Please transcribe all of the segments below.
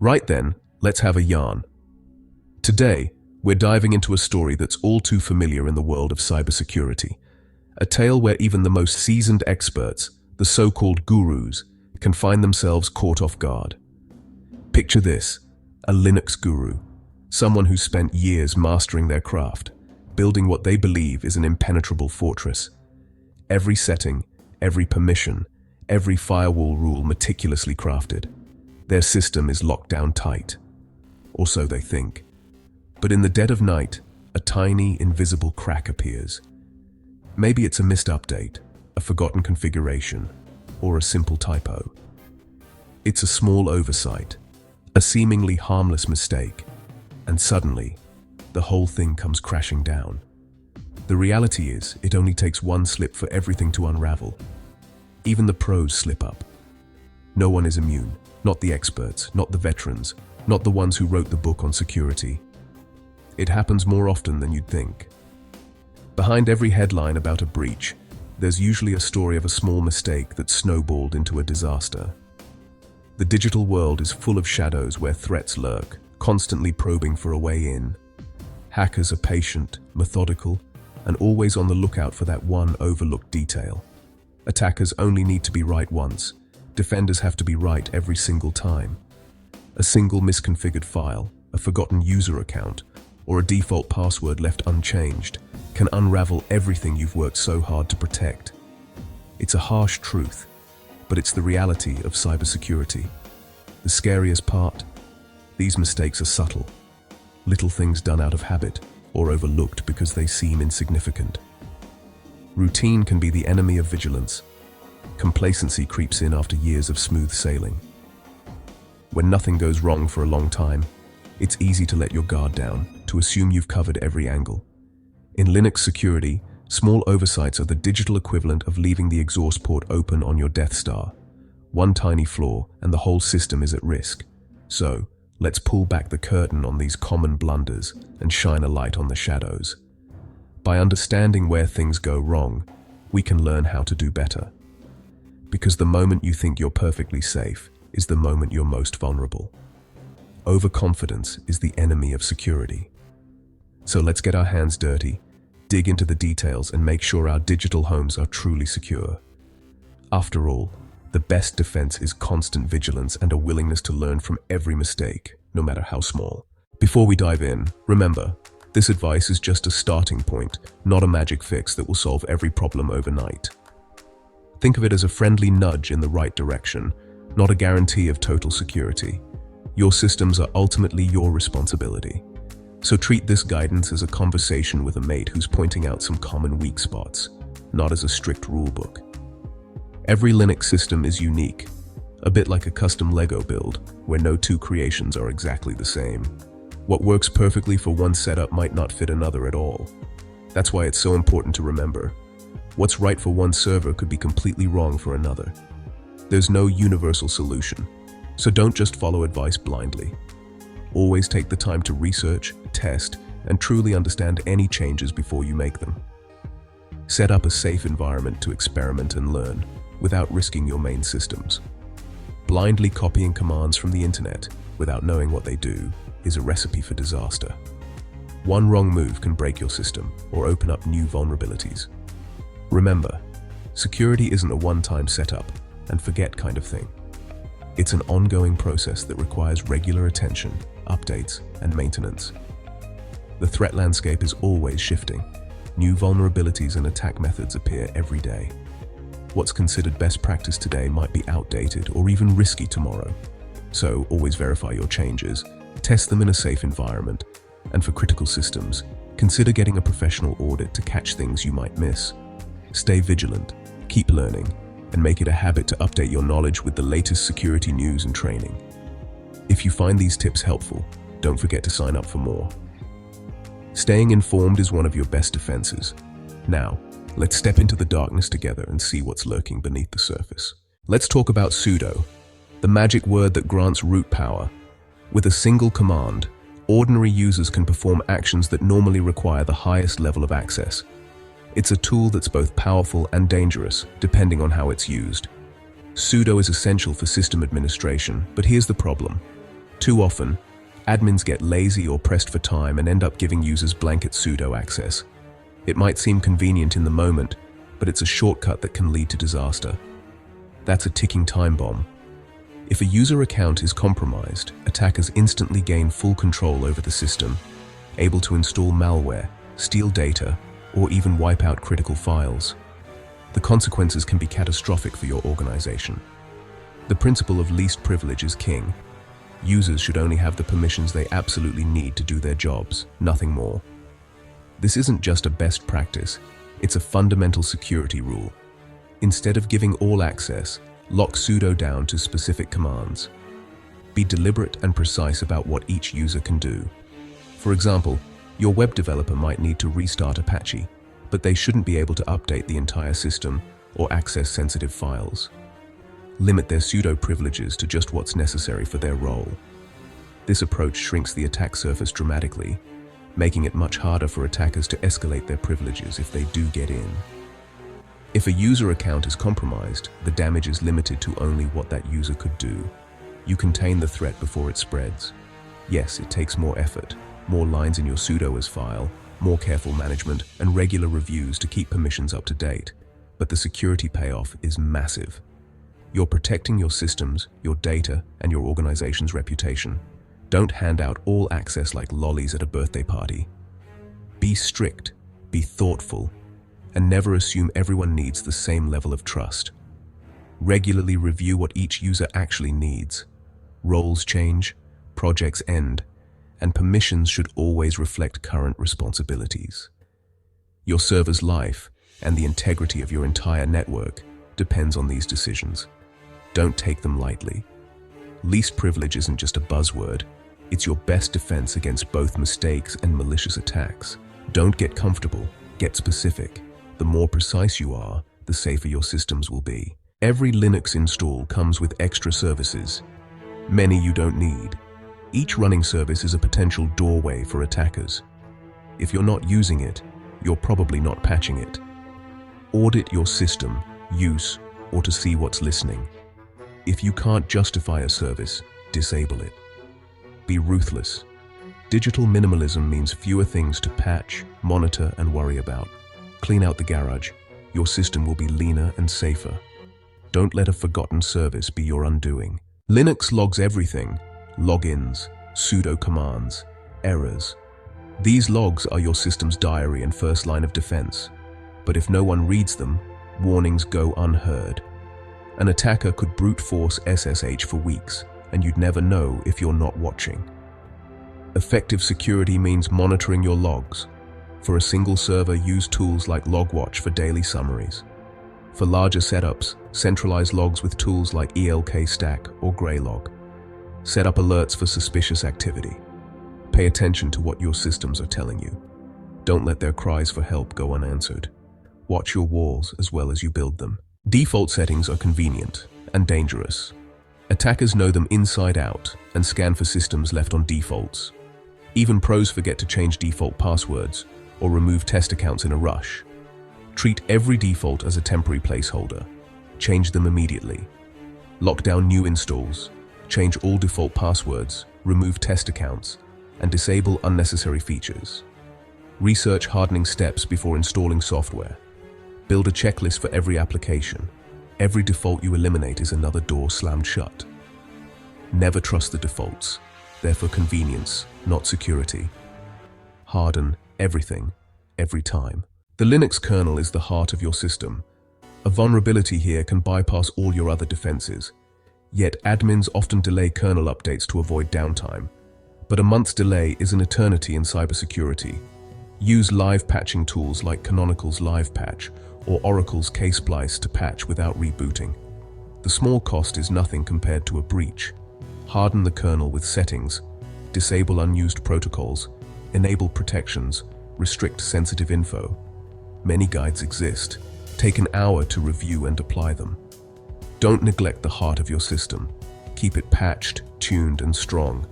Right then, let's have a yarn. Today, we're diving into a story that's all too familiar in the world of cybersecurity. A tale where even the most seasoned experts, the so-called gurus, can find themselves caught off guard. Picture this, a Linux guru, someone who's spent years mastering their craft, building what they believe is an impenetrable fortress. Every setting, every permission, every firewall rule meticulously crafted. Their system is locked down tight. Or so they think. But in the dead of night, a tiny, invisible crack appears. Maybe it's a missed update, a forgotten configuration, or a simple typo. It's a small oversight, a seemingly harmless mistake, and suddenly, the whole thing comes crashing down. The reality is, it only takes one slip for everything to unravel. Even the pros slip up. No one is immune, not the experts, not the veterans, not the ones who wrote the book on security. It happens more often than you'd think. Behind every headline about a breach, there's usually a story of a small mistake that snowballed into a disaster. The digital world is full of shadows where threats lurk, constantly probing for a way in. Hackers are patient, methodical, and always on the lookout for that one overlooked detail. Attackers only need to be right once. Defenders have to be right every single time. A single misconfigured file, a forgotten user account, or a default password left unchanged can unravel everything you've worked so hard to protect. It's a harsh truth, but it's the reality of cybersecurity. The scariest part? These mistakes are subtle. Little things done out of habit or overlooked because they seem insignificant. Routine can be the enemy of vigilance. Complacency creeps in after years of smooth sailing. When nothing goes wrong for a long time, it's easy to let your guard down, to assume you've covered every angle. In Linux security, small oversights are the digital equivalent of leaving the exhaust port open on your Death Star. One tiny flaw, and the whole system is at risk. So, let's pull back the curtain on these common blunders and shine a light on the shadows. By understanding where things go wrong, we can learn how to do better. Because the moment you think you're perfectly safe is the moment you're most vulnerable. Overconfidence is the enemy of security. So let's get our hands dirty, dig into the details, and make sure our digital homes are truly secure. After all, the best defense is constant vigilance and a willingness to learn from every mistake, no matter how small. Before we dive in, remember, this advice is just a starting point, not a magic fix that will solve every problem overnight. Think of it as a friendly nudge in the right direction, not a guarantee of total security. Your systems are ultimately your responsibility. So treat this guidance as a conversation with a mate who's pointing out some common weak spots, not as a strict rulebook. Every Linux system is unique, a bit like a custom Lego build, where no two creations are exactly the same. What works perfectly for one setup might not fit another at all. That's why it's so important to remember. What's right for one server could be completely wrong for another. There's no universal solution, so don't just follow advice blindly. Always take the time to research, test, and truly understand any changes before you make them. Set up a safe environment to experiment and learn, without risking your main systems. Blindly copying commands from the internet, without knowing what they do, is a recipe for disaster. One wrong move can break your system, or open up new vulnerabilities. Remember, security isn't a one-time setup and forget kind of thing. It's an ongoing process that requires regular attention, updates, and maintenance. The threat landscape is always shifting. New vulnerabilities and attack methods appear every day. What's considered best practice today might be outdated or even risky tomorrow. So always verify your changes, test them in a safe environment, and for critical systems, consider getting a professional audit to catch things you might miss. Stay vigilant, keep learning, and make it a habit to update your knowledge with the latest security news and training. If you find these tips helpful, don't forget to sign up for more. Staying informed is one of your best defenses. Now, let's step into the darkness together and see what's lurking beneath the surface. Let's talk about sudo, the magic word that grants root power. With a single command, ordinary users can perform actions that normally require the highest level of access. It's a tool that's both powerful and dangerous, depending on how it's used. Sudo is essential for system administration, but here's the problem. Too often, admins get lazy or pressed for time and end up giving users blanket sudo access. It might seem convenient in the moment, but it's a shortcut that can lead to disaster. That's a ticking time bomb. If a user account is compromised, attackers instantly gain full control over the system, able to install malware, steal data, or even wipe out critical files. The consequences can be catastrophic for your organization. The principle of least privilege is king. Users should only have the permissions they absolutely need to do their jobs, nothing more. This isn't just a best practice, it's a fundamental security rule. Instead of giving all access, lock sudo down to specific commands. Be deliberate and precise about what each user can do. For example, your web developer might need to restart Apache, but they shouldn't be able to update the entire system or access sensitive files. Limit their sudo privileges to just what's necessary for their role. This approach shrinks the attack surface dramatically, making it much harder for attackers to escalate their privileges if they do get in. If a user account is compromised, the damage is limited to only what that user could do. You contain the threat before it spreads. Yes, it takes more effort, more lines in your sudoers file, more careful management, and regular reviews to keep permissions up to date. But the security payoff is massive. You're protecting your systems, your data, and your organization's reputation. Don't hand out all access like lollies at a birthday party. Be strict, be thoughtful, and never assume everyone needs the same level of trust. Regularly review what each user actually needs. Roles change, projects end, and permissions should always reflect current responsibilities. Your server's life and the integrity of your entire network depends on these decisions. Don't take them lightly. Least privilege isn't just a buzzword. It's your best defense against both mistakes and malicious attacks. Don't get comfortable, get specific. The more precise you are, the safer your systems will be. Every Linux install comes with extra services. Many you don't need. Each running service is a potential doorway for attackers. If you're not using it, you're probably not patching it. Audit your system, use, or to see what's listening. If you can't justify a service, disable it. Be ruthless. Digital minimalism means fewer things to patch, monitor, and worry about. Clean out the garage. Your system will be leaner and safer. Don't let a forgotten service be your undoing. Linux logs everything: logins, sudo commands, errors. These logs are your system's diary and first line of defense. But if no one reads them, warnings go unheard. An attacker could brute force SSH for weeks, and you'd never know if you're not watching. Effective security means monitoring your logs. For a single server, use tools like Logwatch for daily summaries. For larger setups, centralize logs with tools like ELK Stack or Graylog. Set up alerts for suspicious activity. Pay attention to what your systems are telling you. Don't let their cries for help go unanswered. Watch your walls as well as you build them. Default settings are convenient and dangerous. Attackers know them inside out and scan for systems left on defaults. Even pros forget to change default passwords or remove test accounts in a rush. Treat every default as a temporary placeholder. Change them immediately. Lock down new installs. Change all default passwords, remove test accounts, and disable unnecessary features. Research hardening steps before installing software. Build a checklist for every application. Every default you eliminate is another door slammed shut. Never trust the defaults. They're for convenience, not security. Harden everything, every time. The Linux kernel is the heart of your system. A vulnerability here can bypass all your other defenses. Yet admins often delay kernel updates to avoid downtime. But a month's delay is an eternity in cybersecurity. Use live patching tools like Canonical's Live Patch or Oracle's Ksplice to patch without rebooting. The small cost is nothing compared to a breach. Harden the kernel with settings, disable unused protocols, enable protections, restrict sensitive info. Many guides exist. Take an hour to review and apply them. Don't neglect the heart of your system. Keep it patched, tuned, and strong.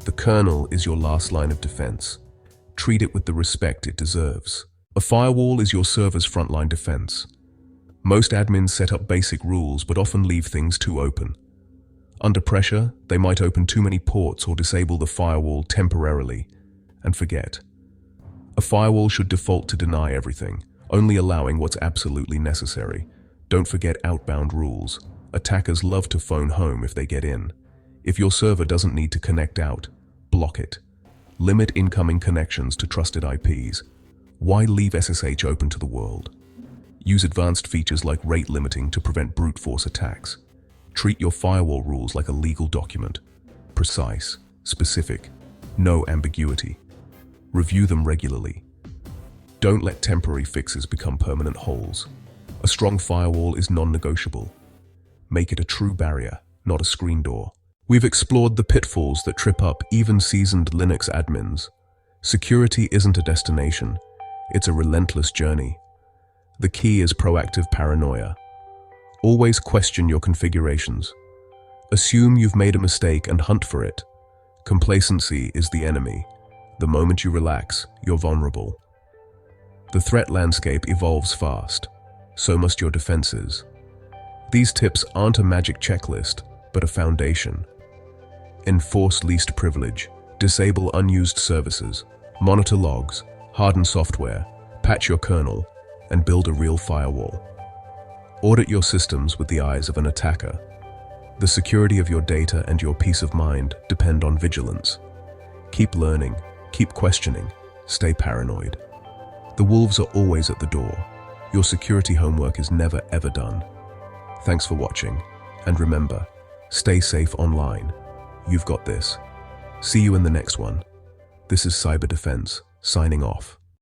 The kernel is your last line of defense. Treat it with the respect it deserves. A firewall is your server's frontline defense. Most admins set up basic rules but often leave things too open. Under pressure, they might open too many ports or disable the firewall temporarily. And forget. A firewall should default to deny everything, only allowing what's absolutely necessary. Don't forget outbound rules. Attackers love to phone home if they get in. If your server doesn't need to connect out, block it. Limit incoming connections to trusted IPs. Why leave SSH open to the world? Use advanced features like rate limiting to prevent brute force attacks. Treat your firewall rules like a legal document. Precise, specific, no ambiguity. Review them regularly. Don't let temporary fixes become permanent holes. A strong firewall is non-negotiable. Make it a true barrier, not a screen door. We've explored the pitfalls that trip up even seasoned Linux admins. Security isn't a destination, it's a relentless journey. The key is proactive paranoia. Always question your configurations. Assume you've made a mistake and hunt for it. Complacency is the enemy. The moment you relax, you're vulnerable. The threat landscape evolves fast. So must your defenses. These tips aren't a magic checklist, but a foundation. Enforce least privilege, disable unused services, monitor logs, harden software, patch your kernel, and build a real firewall. Audit your systems with the eyes of an attacker. The security of your data and your peace of mind depend on vigilance. Keep learning, keep questioning, stay paranoid. The wolves are always at the door. Your security homework is never ever done. Thanks for watching, and remember, stay safe online. You've got this. See you in the next one. This is Cyber Defense, signing off.